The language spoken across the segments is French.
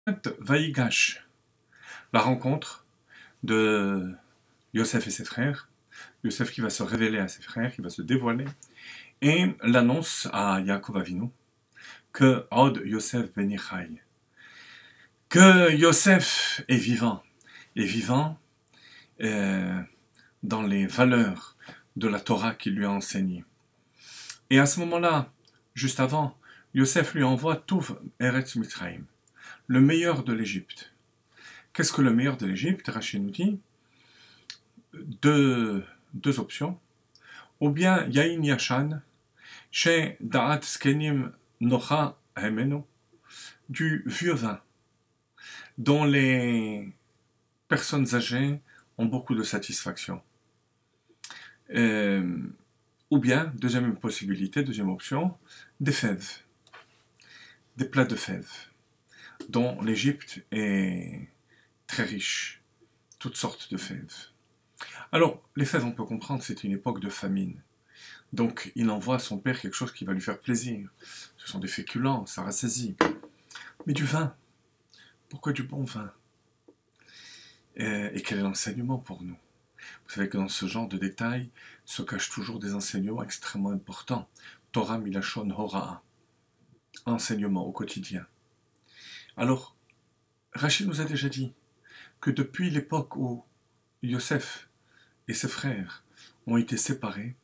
Vaïgash, la rencontre de Yosef et ses frères, Yosef qui va se révéler à ses frères, qui va se dévoiler, et l'annonce à Yaakov Avinu que Od Yosef ben Ichai, que Yosef est vivant dans les valeurs de la Torah qu'il lui a enseignées. Et à ce moment-là, juste avant, Yosef lui envoie Tuv Eretz Mitzrayim, le meilleur de l'Égypte. Qu'est-ce que le meilleur de l'Égypte? Rachid nous dit deux options. Ou bien Yain Yashan, chez Da'at Skenim Nocha Hemenu, du vieux vin, dont les personnes âgées ont beaucoup de satisfaction. Ou bien, deuxième possibilité, deuxième option, des fèves, des plats de fèves, dont l'Égypte est très riche, toutes sortes de fèves. Alors, les fèves, on peut comprendre, c'est une époque de famine. Donc, il envoie à son père quelque chose qui va lui faire plaisir. Ce sont des féculents, ça rassasie. Mais du vin, pourquoi du bon vin? Et quel est l'enseignement pour nous? Vous savez que dans ce genre de détails se cachent toujours des enseignements extrêmement importants. Torah Milachon Hora'a, enseignement au quotidien. Alors, Rachid nous a déjà dit que depuis l'époque où Yosef et ses frères ont été séparés,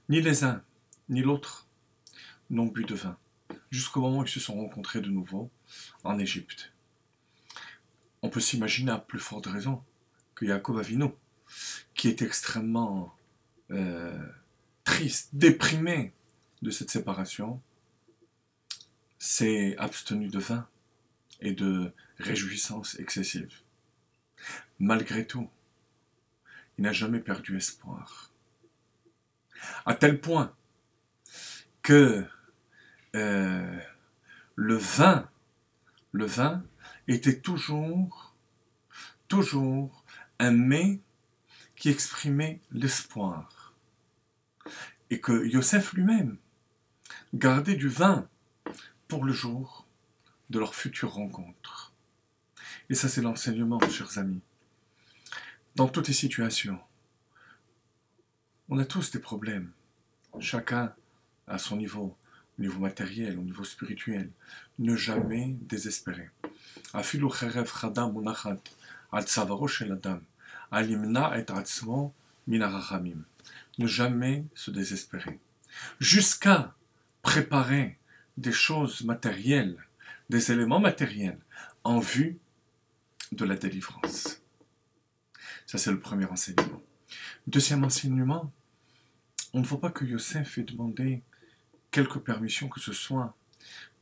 ni les uns ni l'autre n'ont bu de vin, jusqu'au moment où ils se sont rencontrés de nouveau en Égypte. On peut s'imaginer à plus forte raison que Yaakov Avinu, qui est extrêmement triste, déprimé de cette séparation, s'est abstenu de vin et de réjouissance excessive. Malgré tout, il n'a jamais perdu espoir. À tel point que le vin était toujours un mets qui exprimait l'espoir. Et que Yosef lui-même gardait du vin pour le jour de leur future rencontre. Et ça, c'est l'enseignement, chers amis. Dans toutes les situations, on a tous des problèmes. Chacun à son niveau, au niveau matériel, au niveau spirituel. Ne jamais désespérer. Afilu cherev chada munachat al tzavaro shel adam, al yimna et atzmo min harachamim. Ne jamais se désespérer. Jusqu'à préparer des choses matérielles, des éléments matériels, en vue de la délivrance. Ça, c'est le premier enseignement. Deuxième enseignement, on ne faut pas que Yosef ait demandé quelque permission que ce soit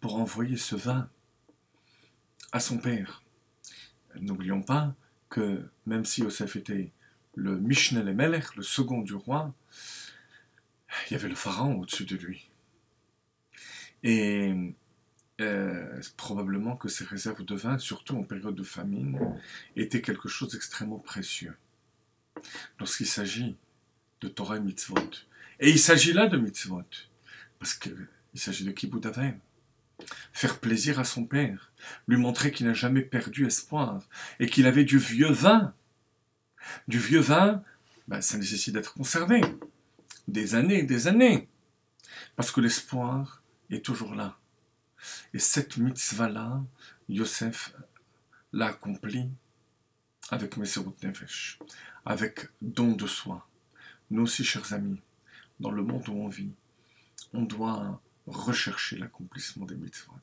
pour envoyer ce vin à son père. N'oublions pas que même si Yosef était le Mishneh Melech, le second du roi, il y avait le pharaon au-dessus de lui. Et probablement que ces réserves de vin, surtout en période de famine, étaient quelque chose d'extrêmement précieux. Lorsqu'il s'agit de Torah et mitzvot. Et il s'agit là de mitzvot. Parce qu'il s'agit de Kibud Avim. Faire plaisir à son père. Lui montrer qu'il n'a jamais perdu espoir. Et qu'il avait du vieux vin. Du vieux vin, ça nécessite d'être conservé. Des années et des années. Parce que l'espoir est toujours là. Et cette mitzvah-là, Yosef l'a accomplie avec Mesirut Nefesh, avec don de soi. Nous aussi, chers amis, dans le monde où on vit, on doit rechercher l'accomplissement des mitzvot.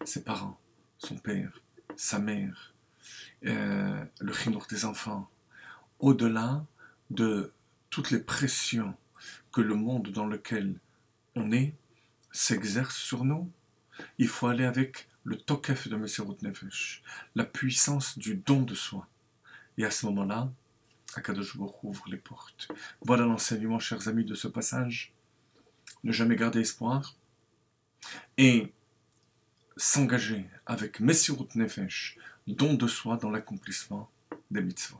Ses parents, son père, sa mère, le chinour des enfants, au-delà de toutes les pressions que le monde dans lequel on est s'exerce sur nous, il faut aller avec le tokef de Mesirut Nefesh, la puissance du don de soi. Et à ce moment-là, Akadosh Baruch Hu ouvre les portes. Voilà l'enseignement, chers amis, de ce passage. Ne jamais garder espoir et s'engager avec Mesirut Nefesh, don de soi dans l'accomplissement des mitzvot.